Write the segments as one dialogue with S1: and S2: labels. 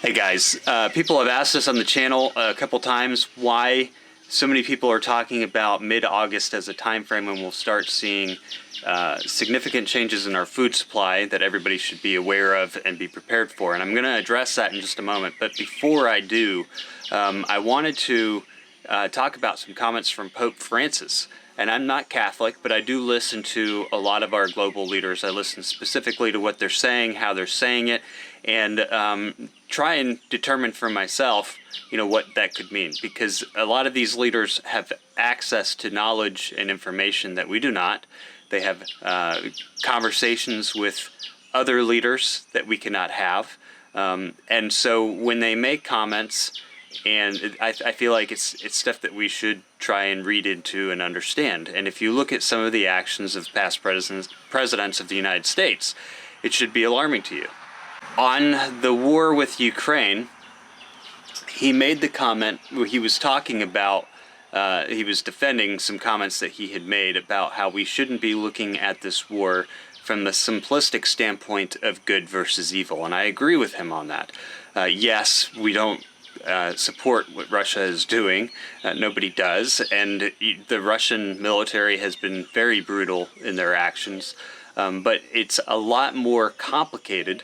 S1: Hey guys, people have asked us on the channel a couple times why so many people are talking about mid-August as a time frame when we'll start seeing significant changes in our food supply that everybody should be aware of and be prepared for. And I'm going to address that in just a moment. But before I do, I wanted to talk about some comments from Pope Francis. And I'm not Catholic, but I do listen to a lot of our global leaders. I listen specifically to what they're saying, how they're saying it, and try and determine for myself, what that could mean. Because a lot of these leaders have access to knowledge and information that we do not. They have conversations with other leaders that we cannot have. And so when they make comments, and I feel like it's stuff that we should try and read into and understand. And if you look at some of the actions of past presidents of the United States, it should be alarming to you. On the war with Ukraine, he made the comment where he was talking about, he was defending some comments that he had made about how we shouldn't be looking at this war from the simplistic standpoint of good versus evil. And I agree with him on that. Yes, we don't support what Russia is doing. Nobody does. And the Russian military has been very brutal in their actions. But it's a lot more complicated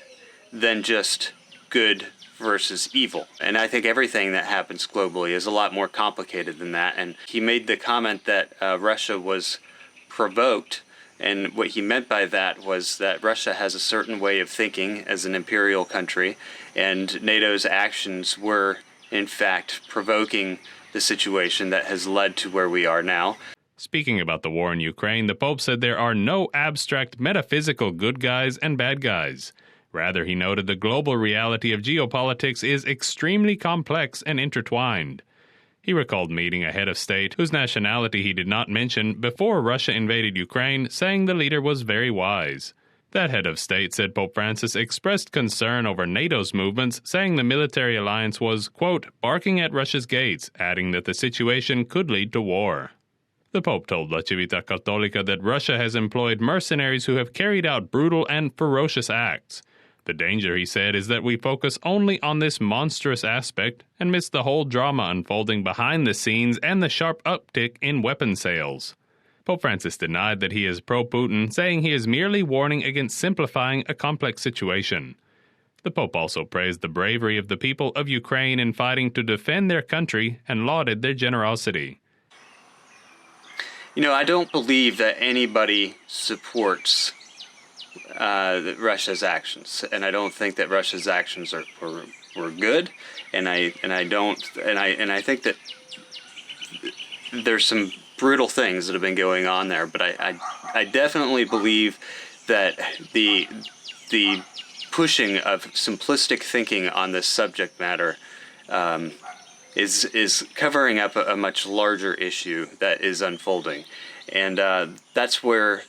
S1: than just good versus evil. And I think everything that happens globally is a lot more complicated than that. And he made the comment that Russia was provoked. And what he meant by that was that Russia has a certain way of thinking as an imperial country, and NATO's actions were, in fact, provoking the situation that has led to where we are now.
S2: Speaking about the war in Ukraine, the Pope said there are no abstract metaphysical good guys and bad guys. Rather, he noted the global reality of geopolitics is extremely complex and intertwined. He recalled meeting a head of state, whose nationality he did not mention, before Russia invaded Ukraine, saying the leader was very wise. That head of state, said Pope Francis, expressed concern over NATO's movements, saying the military alliance was, quote, barking at Russia's gates, adding that the situation could lead to war. The Pope told La Civita Cattolica that Russia has employed mercenaries who have carried out brutal and ferocious acts. The danger, he said, is that we focus only on this monstrous aspect and miss the whole drama unfolding behind the scenes and the sharp uptick in weapon sales. Pope Francis denied that he is pro-Putin, saying he is merely warning against simplifying a complex situation. The Pope also praised the bravery of the people of Ukraine in fighting to defend their country and lauded their generosity.
S1: I don't believe that anybody supports Russia's actions, and I don't think that Russia's actions were good, and I think that there's some brutal things that have been going on there. But I definitely believe that the pushing of simplistic thinking on this subject matter is covering up a much larger issue that is unfolding, and that's where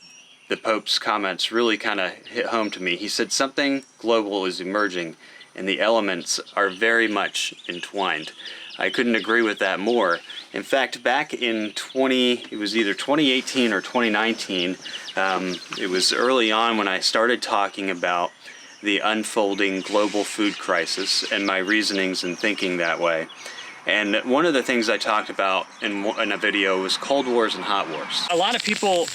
S1: the Pope's comments really kind of hit home to me. He said something global is emerging, and the elements are very much entwined. I couldn't agree with that more. In fact, back in it was either 2018 or 2019, it was early on when I started talking about the unfolding global food crisis and my reasonings in thinking that way. And one of the things I talked about in a video was cold wars and hot wars. A lot of people,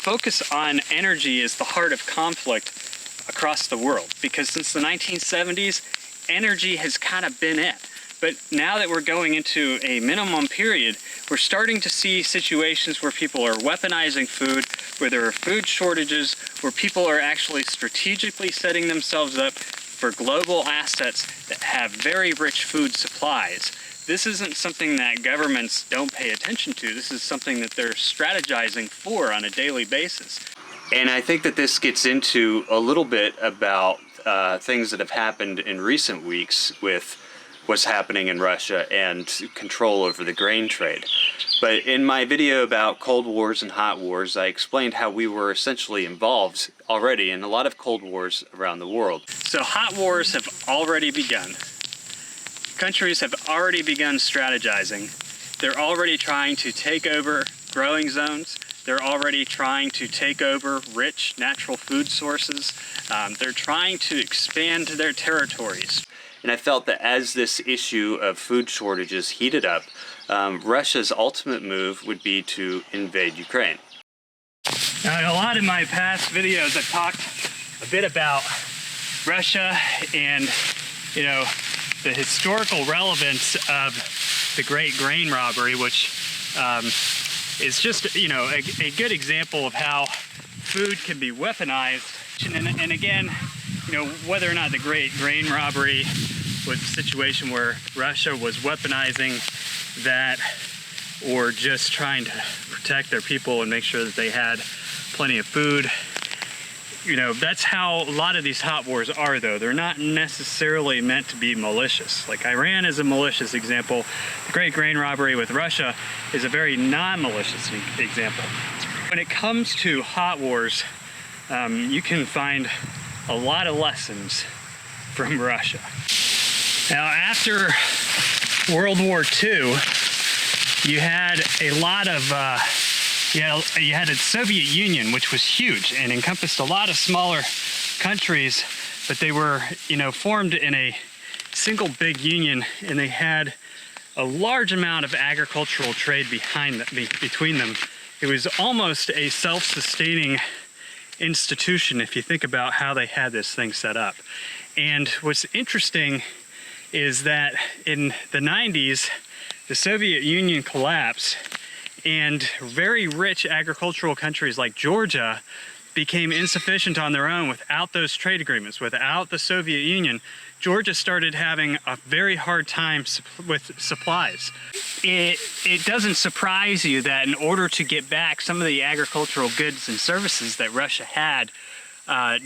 S1: focus on energy as the heart of conflict across the world, because since the 1970s, energy has kind of been it. But now that we're going into a minimum period, we're starting to see situations where people are weaponizing food, where there are food shortages, where people are actually strategically setting themselves up for global assets that have very rich food supplies. This isn't something that governments don't pay attention to. This is something that they're strategizing for on a daily basis. And I think that this gets into a little bit about things that have happened in recent weeks with what's happening in Russia and control over the grain trade. But in my video about cold wars and hot wars, I explained how we were essentially involved already in a lot of cold wars around the world. So hot wars have already begun. Countries have already begun strategizing. They're already trying to take over growing zones. They're already trying to take over rich natural food sources. They're trying to expand their territories. And I felt that as this issue of food shortages heated up, Russia's ultimate move would be to invade Ukraine.
S3: Now, in a lot of my past videos, I've talked a bit about Russia and, you know, the historical relevance of the Great Grain Robbery, which is just, you know, a good example of how food can be weaponized. And again, you know, whether or not the Great Grain Robbery was a situation where Russia was weaponizing that or just trying to protect their people and make sure that they had plenty of food. You know, that's how a lot of these hot wars are, though. They're not necessarily meant to be malicious. Like Iran is a malicious example. The Great Grain Robbery with Russia is a very non-malicious example. When it comes to hot wars, you can find a lot of lessons from Russia. Now, after World War II, you had a lot of you had a Soviet Union, which was huge and encompassed a lot of smaller countries, but they were, you know, formed in a single big union, and they had a large amount of agricultural trade between them. It was almost a self-sustaining institution if you think about how they had this thing set up. And what's interesting is that in the 90s, the Soviet Union collapsed, and very rich agricultural countries like Georgia became insufficient on their own without those trade agreements. Without the Soviet Union, Georgia started having a very hard time with supplies. It doesn't surprise you that in order to get back some of the agricultural goods and services that Russia had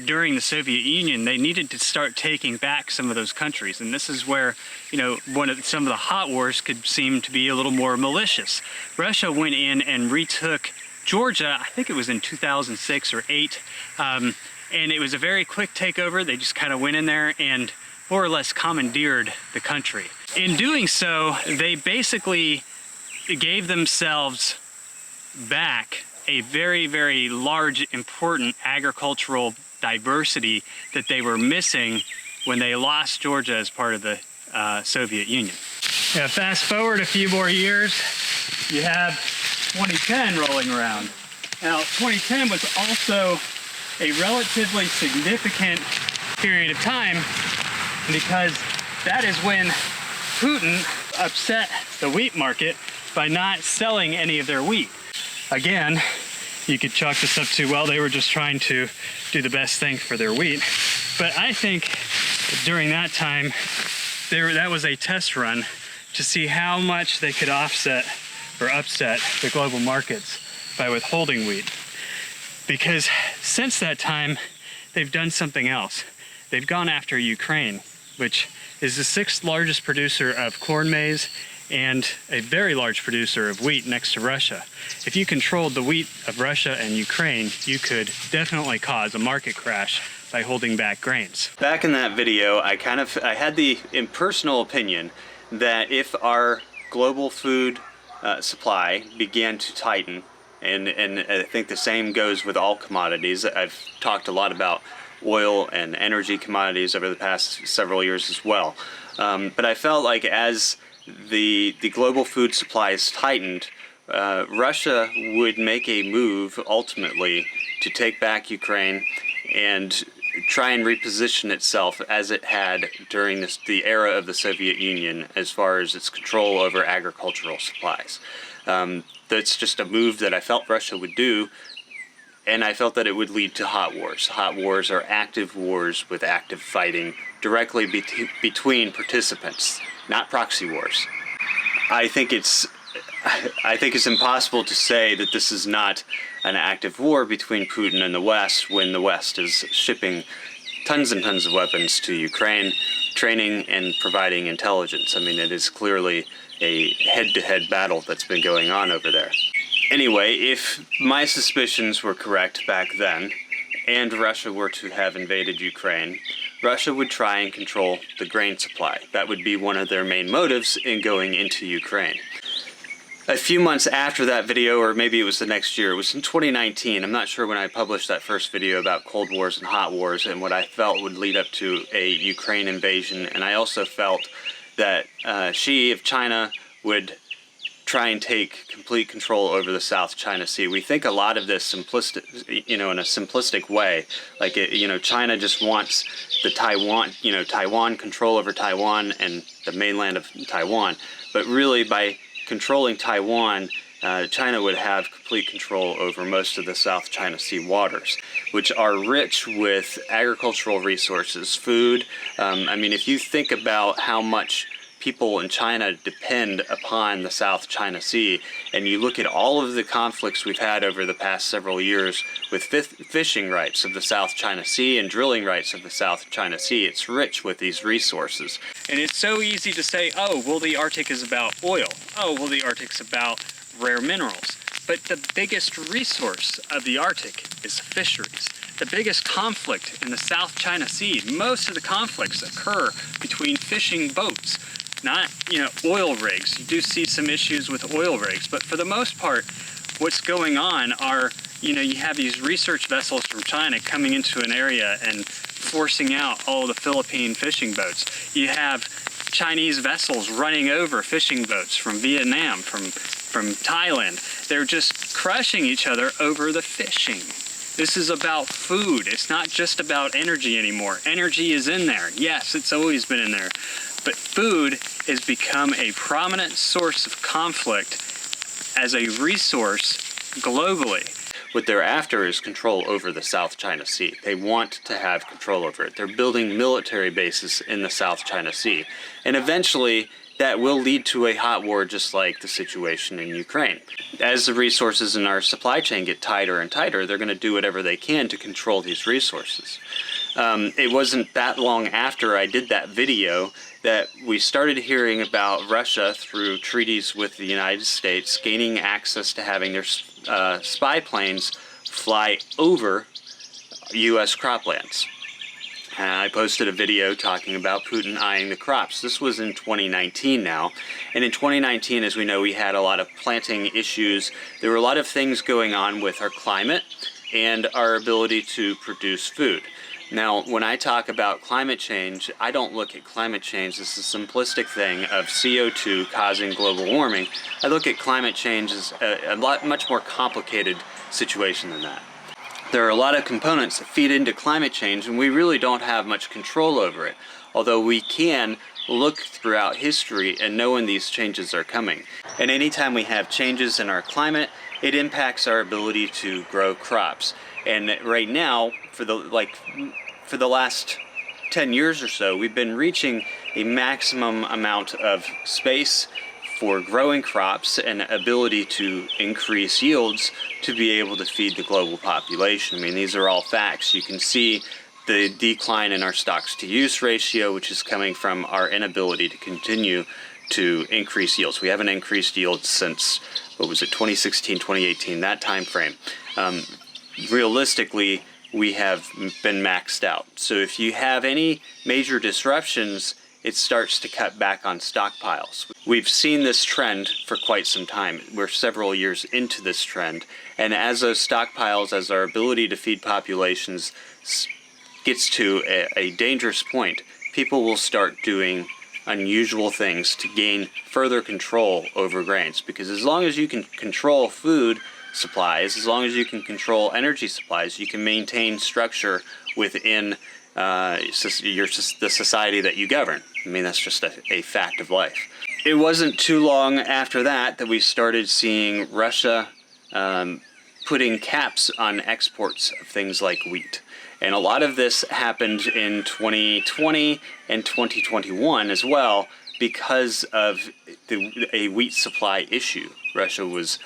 S3: during the Soviet Union, they needed to start taking back some of those countries. And this is where, you know, some of the hot wars could seem to be a little more malicious. Russia went in and retook Georgia, I think it was in 2006 or 8, and it was a very quick takeover. They just kind of went in there and more or less commandeered the country. In doing so, they basically gave themselves back a very, very large, important agricultural diversity that they were missing when they lost Georgia as part of the Soviet Union. Yeah, fast forward a few more years, you have 2010 rolling around. Now, 2010 was also a relatively significant period of time because that is when Putin upset the wheat market by not selling any of their wheat. Again, you could chalk this up to, well, they were just trying to do the best thing for their wheat. But I think during that time, that was a test run to see how much they could offset or upset the global markets by withholding wheat. Because since that time, they've done something else. They've gone after Ukraine, which is the 6th largest producer of corn maize and a very large producer of wheat next to Russia. If you controlled the wheat of Russia and Ukraine, you could definitely cause a market crash by holding back grains.
S1: Back in that video, I had the impersonal opinion that if our global food supply began to tighten, and I think the same goes with all commodities. I've talked a lot about oil and energy commodities over the past several years as well. But I felt like as the global food supplies tightened, Russia would make a move ultimately to take back Ukraine and try and reposition itself as it had during the era of the Soviet Union as far as its control over agricultural supplies. That's just a move that I felt Russia would do, and I felt that it would lead to hot wars. Hot wars are active wars with active fighting directly between participants, not proxy wars. I think it's impossible to say that this is not an active war between Putin and the West when the West is shipping tons and tons of weapons to Ukraine, training and providing intelligence. I mean, it is clearly a head-to-head battle that's been going on over there. Anyway, if my suspicions were correct back then, and Russia were to have invaded Ukraine, Russia would try and control the grain supply. That would be one of their main motives in going into Ukraine. A few months after that video, or maybe it was the next year, it was in 2019. I'm not sure when I published that first video about Cold Wars and Hot Wars and what I felt would lead up to a Ukraine invasion. And I also felt that Xi of China would try and take complete control over the South China Sea. We think a lot of this simplistic, in a simplistic way, like China just wants the Taiwan control over Taiwan and the mainland of Taiwan, but really by controlling Taiwan, China would have complete control over most of the South China Sea waters, which are rich with agricultural resources, food. If you think about how much people in China depend upon the South China Sea, and you look at all of the conflicts we've had over the past several years with fishing rights of the South China Sea and drilling rights of the South China Sea, it's rich with these resources. And it's so easy to say, oh, well, the Arctic is about oil. Oh, well, the Arctic's about rare minerals. But the biggest resource of the Arctic is fisheries. The biggest conflict in the South China Sea, most of the conflicts occur between fishing boats, not, oil rigs. You do see some issues with oil rigs, but for the most part, what's going on are, you have these research vessels from China coming into an area and forcing out all the Philippine fishing boats. You have Chinese vessels running over fishing boats from Vietnam, from Thailand. They're just crushing each other over the fishing. This is about food. It's not just about energy anymore. Energy is in there. Yes, it's always been in there. But food has become a prominent source of conflict as a resource globally. What they're after is control over the South China Sea. They want to have control over it. They're building military bases in the South China Sea. And eventually, that will lead to a hot war just like the situation in Ukraine. As the resources in our supply chain get tighter and tighter, they're going to do whatever they can to control these resources. It wasn't that long after I did that video that we started hearing about Russia through treaties with the United States gaining access to having their spy planes fly over U.S. croplands. I posted a video talking about Putin eyeing the crops. This was in 2019 now. And in 2019, as we know, we had a lot of planting issues. There were a lot of things going on with our climate and our ability to produce food. Now, when I talk about climate change, I don't look at climate change as a simplistic thing of CO2 causing global warming. I look at climate change as a much more complicated situation than that. There are a lot of components that feed into climate change, and we really don't have much control over it, although we can look throughout history and know when these changes are coming. And anytime we have changes in our climate, it impacts our ability to grow crops. And right now, for the last 10 years or so, we've been reaching a maximum amount of space for growing crops and ability to increase yields to be able to feed the global population. These are all facts. You can see the decline in our stocks to use ratio, which is coming from our inability to continue to increase yields. We haven't increased yields since, 2016, 2018, that time frame. Realistically, we have been maxed out. So if you have any major disruptions, it starts to cut back on stockpiles. We've seen this trend for quite some time. We're several years into this trend. And as those stockpiles, as our ability to feed populations gets to a dangerous point, people will start doing unusual things to gain further control over grains. Because as long as you can control food supplies, as long as you can control energy supplies, you can maintain structure within the society that you govern. That's just a fact of life. It wasn't too long after that we started seeing Russia putting caps on exports of things like wheat. And a lot of this happened in 2020 and 2021 as well because of a wheat supply issue. Russia was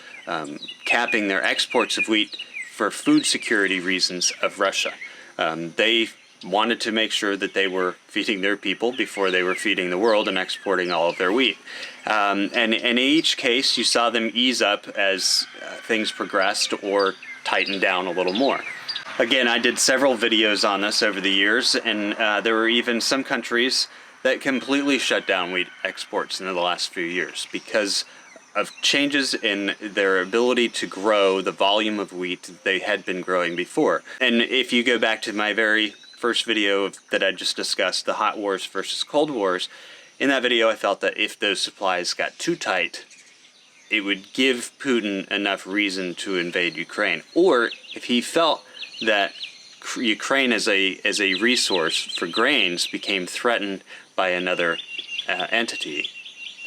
S1: capping their exports of wheat for food security reasons of Russia. They wanted to make sure that they were feeding their people before they were feeding the world and exporting all of their wheat. And in each case, you saw them ease up as things progressed or tighten down a little more. Again, I did several videos on this over the years, and there were even some countries that completely shut down wheat exports in the last few years because of changes in their ability to grow the volume of wheat that they had been growing before. And if you go back to my very first video that I just discussed, the hot wars versus cold wars, in that video I felt that if those supplies got too tight, it would give Putin enough reason to invade Ukraine. Or if he felt that Ukraine as a resource for grains became threatened by another entity,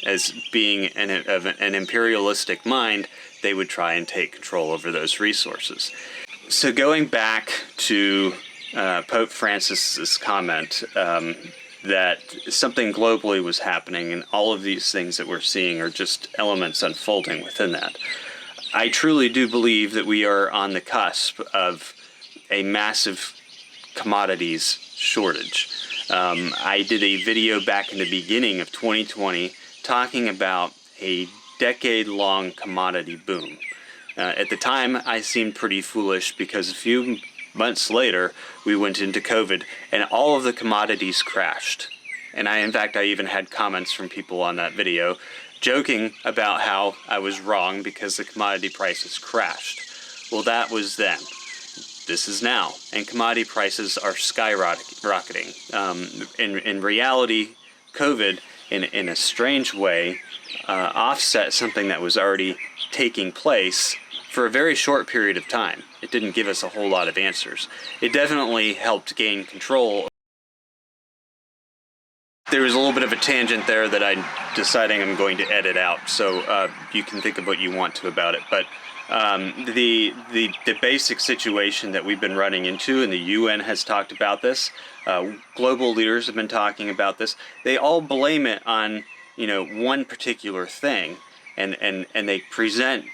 S1: as being an imperialistic mind, they would try and take control over those resources. So going back to Pope Francis's comment that something globally was happening, and all of these things that we're seeing are just elements unfolding within that. I truly do believe that we are on the cusp of a massive commodities shortage. I did a video back in the beginning of 2020 talking about a decade-long commodity boom. At the time, I seemed pretty foolish because a few months later, we went into COVID and all of the commodities crashed. And in fact, I even had comments from people on that video joking about how I was wrong because the commodity prices crashed. Well, that was then. This is now. And commodity prices are skyrocketing. In reality, COVID, in a strange way, offset something that was already taking place for a very short period of time. It didn't give us a whole lot of answers. It definitely helped gain control. There was a little bit of a tangent there that I'm deciding I'm going to edit out, so you can think of what you want to about it. But the basic situation that we've been running into, and the UN has talked about this, global leaders have been talking about this, they all blame it on, one particular thing, and they present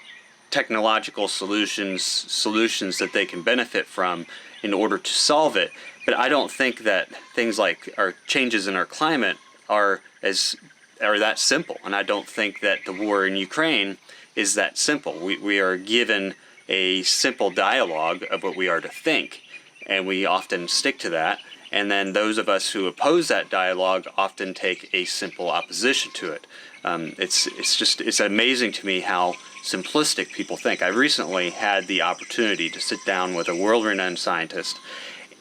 S1: technological solutions that they can benefit from in order to solve it. But I don't think that things like our changes in our climate are that simple, and I don't think that the war in Ukraine is that simple. We are given a simple dialogue of what we are to think, and we often stick to that. And then those of us who oppose that dialogue often take a simple opposition to it. It's amazing to me how simplistic people think. I recently had the opportunity to sit down with a world-renowned scientist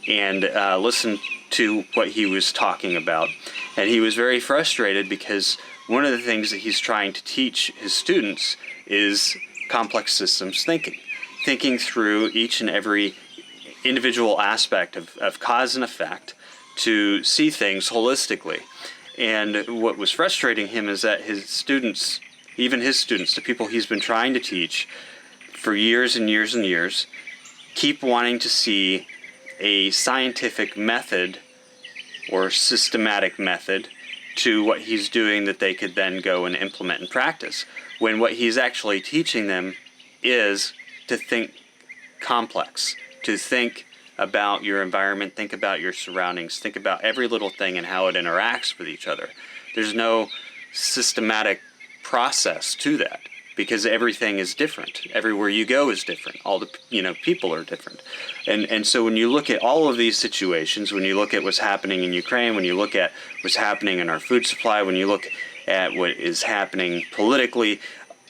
S1: and listen to what he was talking about. And he was very frustrated because one of the things that he's trying to teach his students is complex systems thinking through each and every individual aspect of cause and effect to see things holistically. And what was frustrating him is that his students, even his students, the people he's been trying to teach for years and years and years, keep wanting to see a scientific method or systematic method to what he's doing that they could then go and implement in practice, when what he's actually teaching them is to think complex, to think about your environment, think about your surroundings, think about every little thing and how it interacts with each other. There's no systematic process to that because everything is different. Everywhere you go is different. All the people are different. And so when you look at all of these situations, when you look at what's happening in Ukraine, when you look at what's happening in our food supply, when you look at what is happening politically,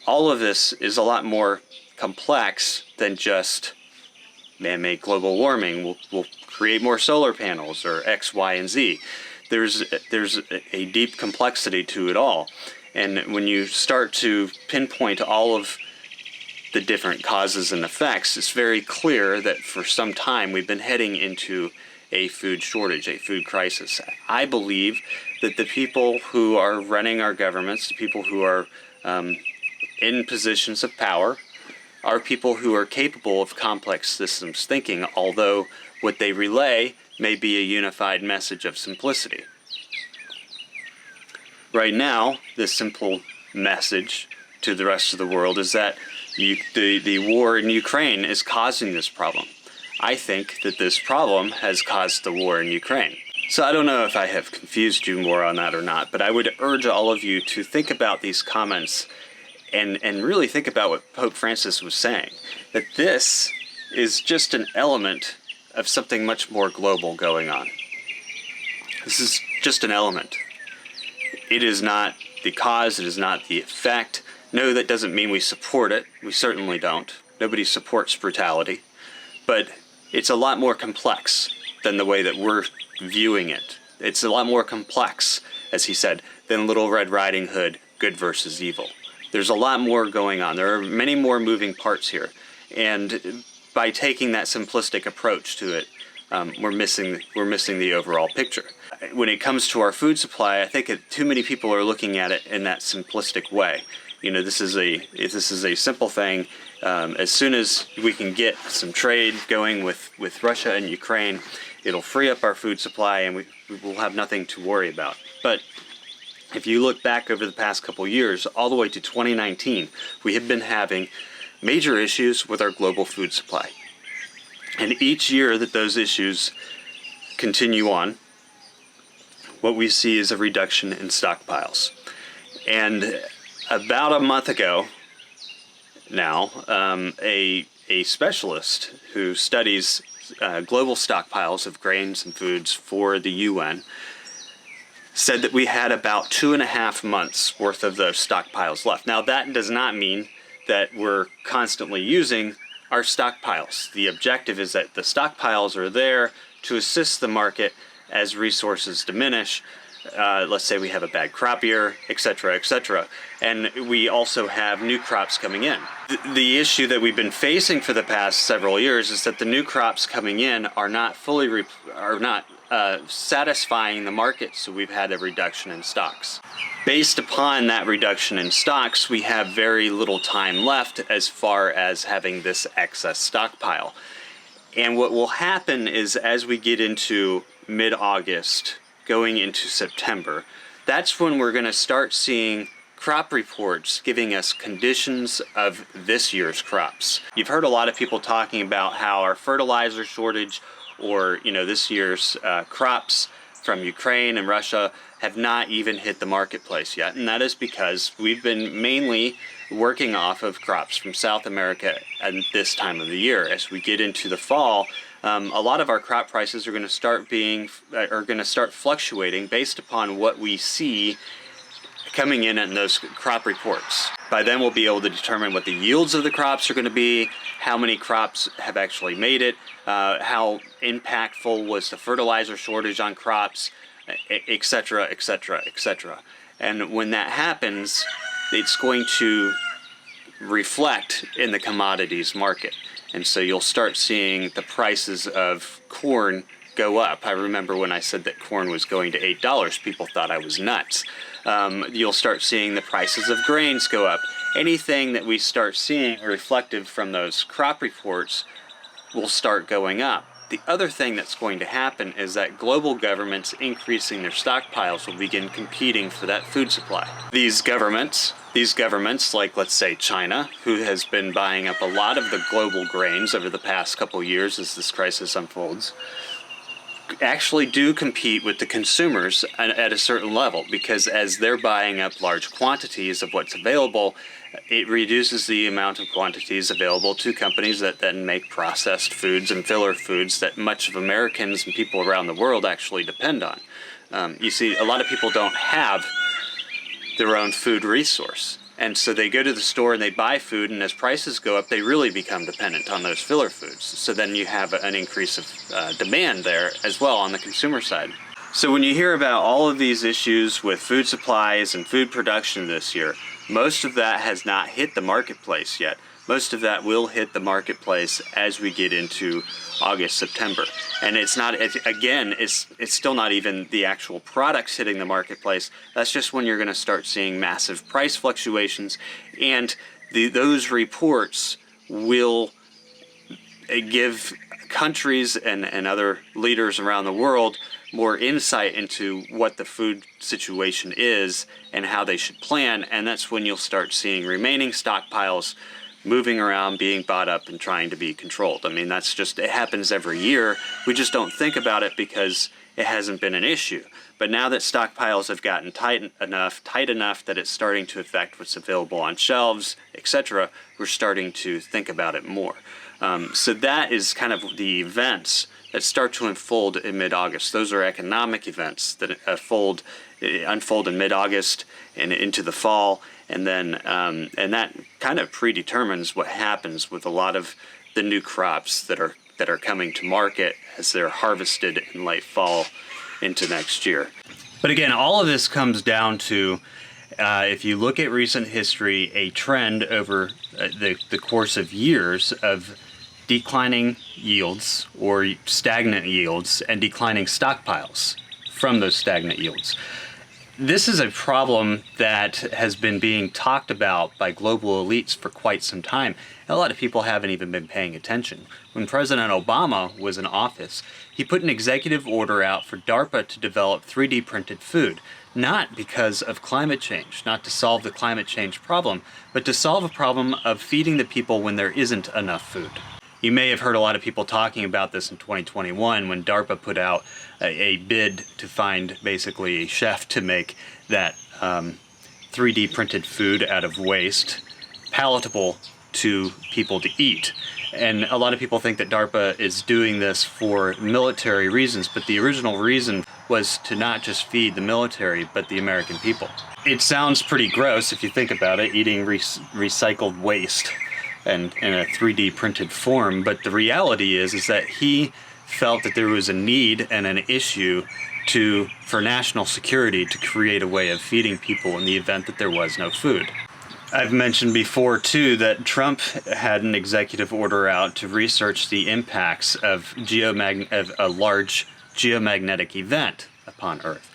S1: all of this is a lot more complex than just man-made global warming will create more solar panels or X, Y, and Z. There's a deep complexity to it all. And when you start to pinpoint all of the different causes and effects, it's very clear that for some time we've been heading into a food shortage, a food crisis. I believe that the people who are running our governments, the people who are in positions of power, are people who are capable of complex systems thinking, although what they relay may be a unified message of simplicity. Right now, the simple message to the rest of the world is that the war in Ukraine is causing this problem. I think that this problem has caused the war in Ukraine. So I don't know if I have confused you more on that or not, but I would urge all of you to think about these comments and really think about what Pope Francis was saying, that this is just an element of something much more global going on. This is just an element. It is not the cause, it is not the effect. No, that doesn't mean we support it. We certainly don't. Nobody supports brutality. But it's a lot more complex than the way that we're viewing it. It's a lot more complex, as he said, than Little Red Riding Hood, good versus evil. There's a lot more going on. There are many more moving parts here. And by taking that simplistic approach to it, we're missing the overall picture. When it comes to our food supply, I think too many people are looking at it in that simplistic way. You know, this is a simple thing. As soon as we can get some trade going with Russia and Ukraine, it'll free up our food supply, and we will have nothing to worry about. But if you look back over the past couple years, all the way to 2019, we have been having major issues with our global food supply. And each year that those issues continue on, what we see is a reduction in stockpiles. And about a month ago now, a specialist who studies global stockpiles of grains and foods for the UN said that we had about 2.5 months worth of those stockpiles left. Now, that does not mean that we're constantly using our stockpiles. The objective is that the stockpiles are there to assist the market as resources diminish. Let's say we have a bad crop year, etc., etc. And we also have new crops coming in. The issue that we've been facing for the past several years is that the new crops coming in are not fully satisfying the market, so we've had a reduction in stocks. Based upon that reduction in stocks, we have very little time left as far as having this excess stockpile. And what will happen is, as we get into mid-August, going into September, that's when we're going to start seeing crop reports giving us conditions of this year's crops. You've heard a lot of people talking about how our fertilizer shortage, or this year's crops from Ukraine and Russia have not even hit the marketplace yet, and that is because we've been mainly working off of crops from South America at this time of the year. As we get into the fall, a lot of our crop prices are going to start fluctuating based upon what we see coming in those crop reports. By then we'll be able to determine what the yields of the crops are going to be, how many crops have actually made it, how impactful was the fertilizer shortage on crops, etc., etc., etc. And when that happens, it's going to reflect in the commodities market. And so you'll start seeing the prices of corn go up. I remember when I said that corn was going to $8, people thought I was nuts. You'll start seeing the prices of grains go up. Anything that we start seeing reflective from those crop reports will start going up. The other thing that's going to happen is that global governments increasing their stockpiles will begin competing for that food supply. These governments, like let's say China, who has been buying up a lot of the global grains over the past couple years as this crisis unfolds, actually do compete with the consumers at a certain level, because as they're buying up large quantities of what's available, it reduces the amount of quantities available to companies that then make processed foods and filler foods that much of Americans and people around the world actually depend on. You see, a lot of people don't have their own food resource, and so they go to the store and they buy food, and as prices go up, they really become dependent on those filler foods. So then you have an increase of demand there as well on the consumer side. So when you hear about all of these issues with food supplies and food production this year, most of that has not hit the marketplace yet. Most of that will hit the marketplace as we get into August, September. And it's still not even the actual products hitting the marketplace. That's just when you're going to start seeing massive price fluctuations. And those reports will give countries and other leaders around the world more insight into what the food situation is and how they should plan. And that's when you'll start seeing remaining stockpiles moving around, being bought up, and trying to be controlled. I mean, it happens every year. We just don't think about it because it hasn't been an issue. But now that stockpiles have gotten tight enough that it's starting to affect what's available on shelves, etc., we're starting to think about it more. So that is kind of the events that start to unfold in mid-August. Those are economic events that unfold in mid-August and into the fall. And then and that kind of predetermines what happens with a lot of the new crops that are coming to market as they're harvested in late fall into next year. But again, all of this comes down to, if you look at recent history, a trend over the course of years of declining yields or stagnant yields and declining stockpiles from those stagnant yields. This is a problem that has been being talked about by global elites for quite some time. A lot of people haven't even been paying attention. When President Obama was in office, he put an executive order out for DARPA to develop 3D printed food, not because of climate change, not to solve the climate change problem, but to solve a problem of feeding the people when there isn't enough food. You may have heard a lot of people talking about this in 2021 when DARPA put out a bid to find basically a chef to make that 3D printed food out of waste palatable to people to eat. And a lot of people think that DARPA is doing this for military reasons, but the original reason was to not just feed the military, but the American people. It sounds pretty gross if you think about it, eating recycled waste and in a 3D printed form, but the reality is that he felt that there was a need and an issue for national security to create a way of feeding people in the event that there was no food. I've mentioned before too that Trump had an executive order out to research the impacts of a large geomagnetic event upon Earth.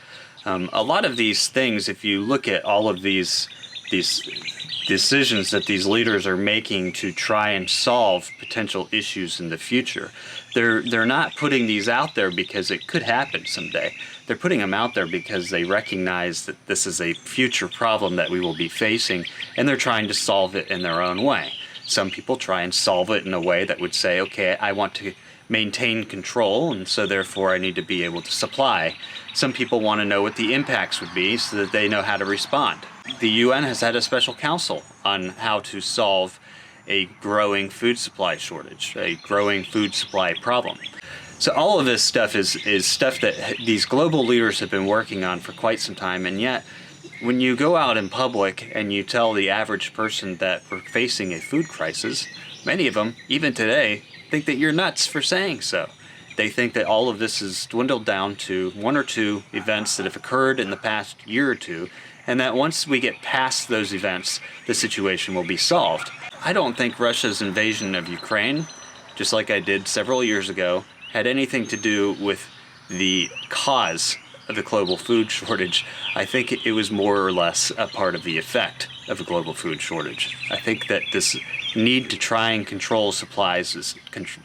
S1: A lot of these things, if you look at all of these decisions that these leaders are making to try and solve potential issues in the future, they're not putting these out there because it could happen someday. They're putting them out there because they recognize that this is a future problem that we will be facing, and they're trying to solve it in their own way. Some people try and solve it in a way that would say, okay, I want to maintain control, and so therefore I need to be able to supply. Some people want to know what the impacts would be so that they know how to respond. The UN has had a special council on how to solve a growing food supply shortage, a growing food supply problem. So all of this stuff is stuff that these global leaders have been working on for quite some time, and yet when you go out in public and you tell the average person that we're facing a food crisis, many of them, even today, think that you're nuts for saying so. They think that all of this is dwindled down to one or two events that have occurred in the past year or two, and that once we get past those events, the situation will be solved. I don't think Russia's invasion of Ukraine, just like I did several years ago, had anything to do with the cause of the global food shortage. I think it was more or less a part of the effect of a global food shortage. I think that this need to try and control supplies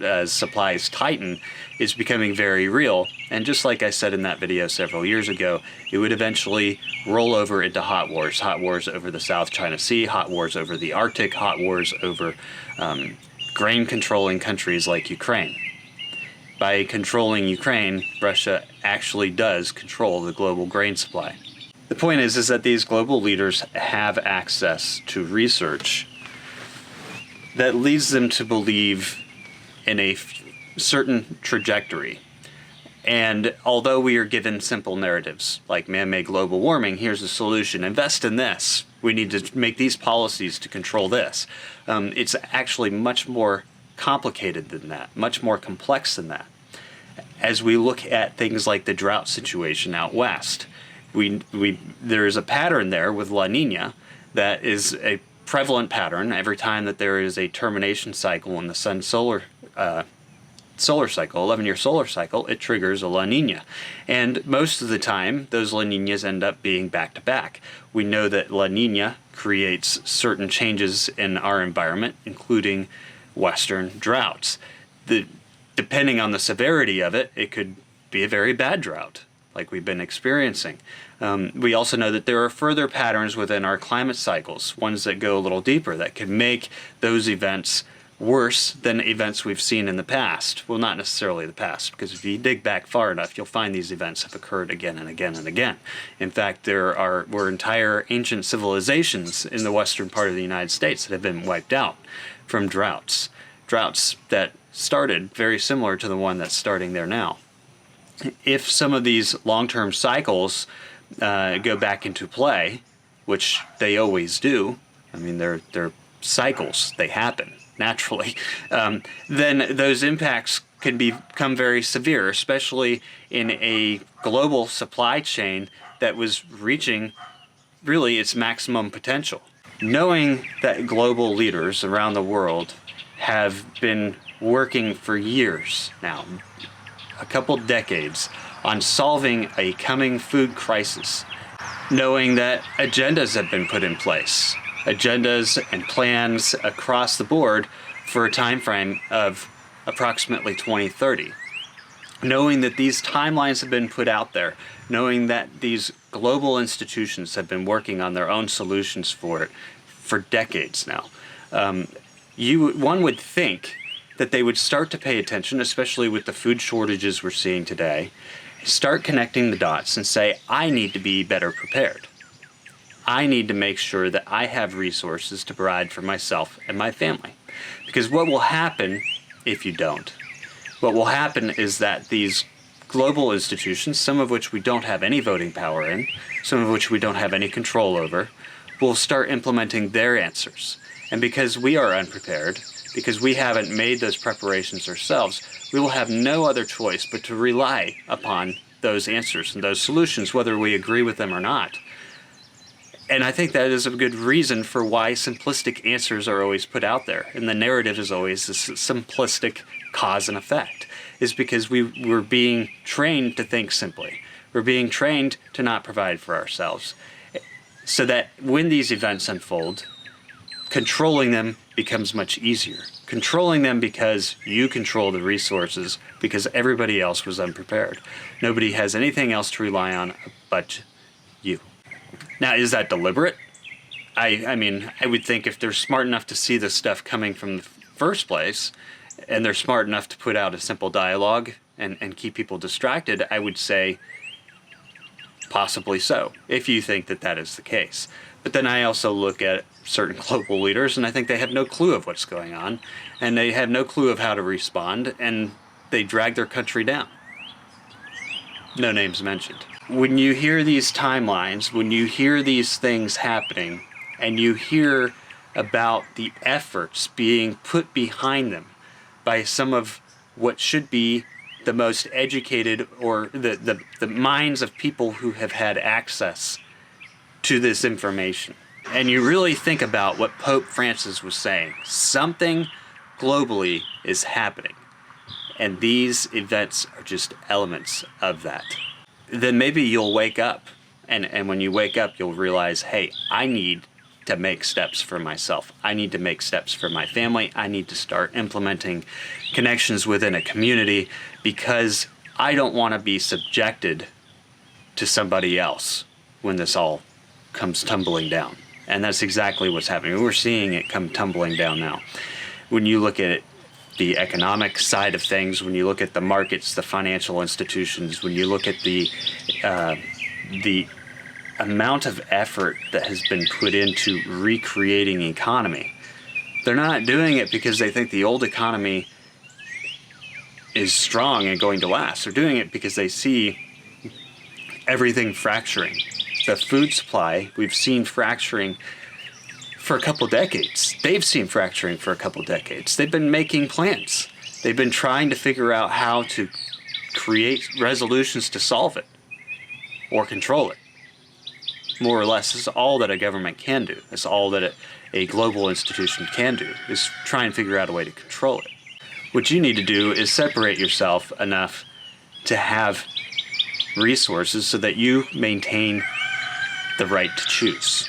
S1: as supplies tighten is becoming very real. And just like I said in that video several years ago, it would eventually roll over into hot wars over the South China Sea, hot wars over the Arctic, hot wars over grain controlling countries like Ukraine. By controlling Ukraine, Russia actually does control the global grain supply. The point is that these global leaders have access to research that leads them to believe in a certain trajectory. And although we are given simple narratives like man-made global warming, here's the solution, invest in this, we need to make these policies to control this, it's actually much more complicated than that, much more complex than that. As we look at things like the drought situation out west, there is a pattern there with La Nina that is a prevalent pattern. Every time that there is a termination cycle in the sun's solar cycle, 11-year solar cycle, it triggers a La Nina. And most of the time, those La Ninas end up being back-to-back. We know that La Nina creates certain changes in our environment, including Western droughts. Depending on the severity of it, it could be a very bad drought, like we've been experiencing. We also know that there are further patterns within our climate cycles, ones that go a little deeper, that could make those events worse than events we've seen in the past. Well, not necessarily the past, because if you dig back far enough, you'll find these events have occurred again and again and again. In fact, were entire ancient civilizations in the western part of the United States that have been wiped out from droughts. Droughts that started very similar to the one that's starting there now. If some of these long-term cycles go back into play, which they always do, I mean, they're cycles, they happen naturally, then those impacts can become very severe, especially in a global supply chain that was reaching really its maximum potential. Knowing that global leaders around the world have been working for years now, a couple decades, on solving a coming food crisis, knowing that agendas have been put in place, agendas and plans across the board for a time frame of approximately 2030. Knowing that these timelines have been put out there, knowing that these global institutions have been working on their own solutions for it for decades now, one would think that they would start to pay attention, especially with the food shortages we're seeing today, start connecting the dots and say, I need to be better prepared. I need to make sure that I have resources to provide for myself and my family. Because what will happen if you don't? What will happen is that these global institutions, some of which we don't have any voting power in, some of which we don't have any control over, will start implementing their answers. And because we are unprepared, because we haven't made those preparations ourselves, we will have no other choice but to rely upon those answers and those solutions, whether we agree with them or not. And I think that is a good reason for why simplistic answers are always put out there. And the narrative is always this simplistic cause and effect, is because we're being trained to think simply. We're being trained to not provide for ourselves. So that when these events unfold, controlling them becomes much easier. Controlling them because you control the resources, because everybody else was unprepared. Nobody has anything else to rely on but you. Now, is that deliberate? I mean, I would think if they're smart enough to see this stuff coming from the first place, and they're smart enough to put out a simple dialogue and keep people distracted, I would say possibly so, if you think that that is the case. But then I also look at certain global leaders, and I think they have no clue of what's going on, and they have no clue of how to respond, and they drag their country down. No names mentioned. When you hear these timelines, when you hear these things happening, and you hear about the efforts being put behind them by some of what should be the most educated, or the minds of people who have had access to this information, and you really think about what Pope Francis was saying, something globally is happening, and these events are just elements of that, then maybe you'll wake up, and when you wake up, you'll realize, hey, I need to make steps for myself. I need to make steps for my family. I need to start implementing connections within a community, because I don't want to be subjected to somebody else when this all comes tumbling down. And that's exactly what's happening. We're seeing it come tumbling down now. When you look at the economic side of things, when you look at the markets, the financial institutions, when you look at the amount of effort that has been put into recreating the economy, they're not doing it because they think the old economy is strong and going to last. They're doing it because they see everything fracturing. The food supply, we've seen fracturing for a couple decades. They've seen fracturing for a couple decades. They've been making plans. They've been trying to figure out how to create resolutions to solve it or control it. More or less, is all that a government can do. It's all that a global institution can do, is try and figure out a way to control it. What you need to do is separate yourself enough to have resources so that you maintain the right to choose.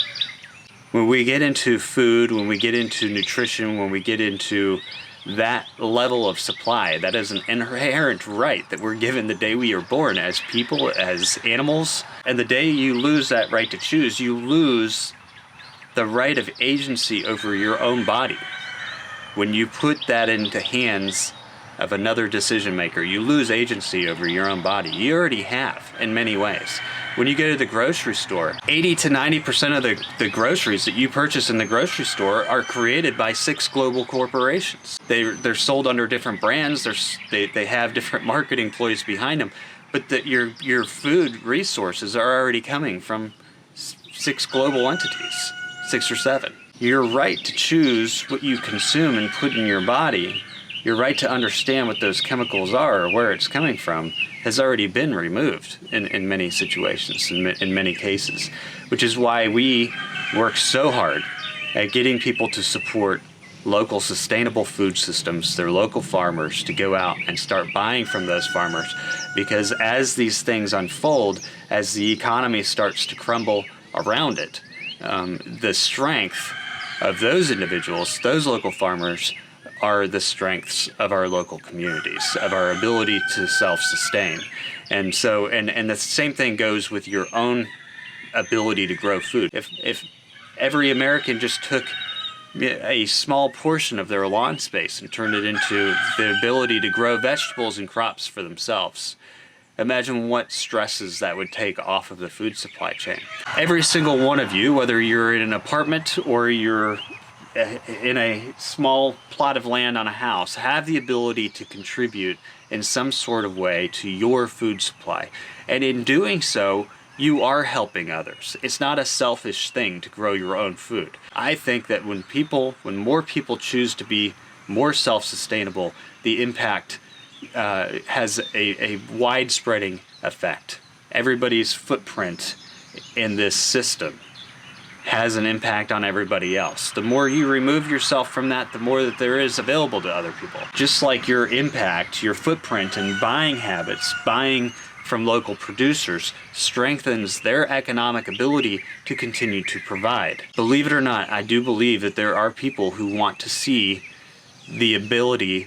S1: When we get into food, when we get into nutrition, when we get into that level of supply, that is an inherent right that we're given the day we are born as people, as animals. And the day you lose that right to choose, you lose the right of agency over your own body. When you put that into hands of another decision maker, you lose agency over your own body. You already have in many ways. When you go to the grocery store, 80 to 90% of the groceries that you purchase in the grocery store are created by 6 global corporations. They're sold under different brands. They have different marketing employees behind them, but your food resources are already coming from 6 global entities, 6 or 7. Your right to choose what you consume and put in your body, your right to understand what those chemicals are or where it's coming from, has already been removed in many situations, in many cases, which is why we work so hard at getting people to support local sustainable food systems, their local farmers, to go out and start buying from those farmers. Because as these things unfold, as the economy starts to crumble around it, the strength of those individuals, those local farmers, are the strengths of our local communities, of our ability to self-sustain. And so, and the same thing goes with your own ability to grow food. If every American just took a small portion of their lawn space and turned it into the ability to grow vegetables and crops for themselves, imagine what stresses that would take off of the food supply chain. Every single one of you, whether you're in an apartment or you're in a small plot of land on a house, have the ability to contribute in some sort of way to your food supply. And in doing so, you are helping others. It's not a selfish thing to grow your own food. I think that when more people choose to be more self-sustainable, the impact has a widespreading effect. Everybody's footprint in this system has an impact on everybody else. The more you remove yourself from that, the more that there is available to other people. Just like your impact, your footprint in buying habits, buying from local producers strengthens their economic ability to continue to provide. Believe it or not, I do believe that there are people who want to see the ability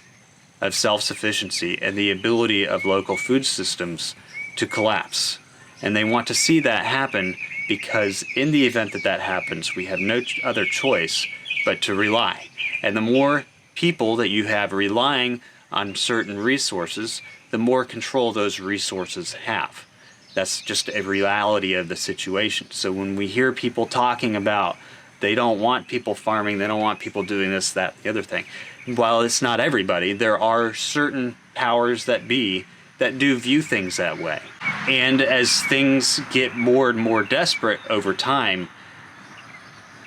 S1: of self-sufficiency and the ability of local food systems to collapse. And they want to see that happen because in the event that that happens, we have no other choice but to rely. And the more people that you have relying on certain resources, the more control those resources have. That's just a reality of the situation. So when we hear people talking about they don't want people farming, they don't want people doing this, that, the other thing, while it's not everybody, there are certain powers that be that do view things that way. And as things get more and more desperate over time,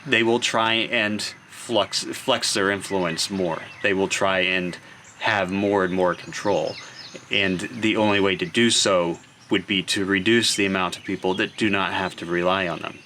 S1: they will try and flex their influence more. They will try and have more and more control. And the only way to do so would be to reduce the amount of people that do not have to rely on them.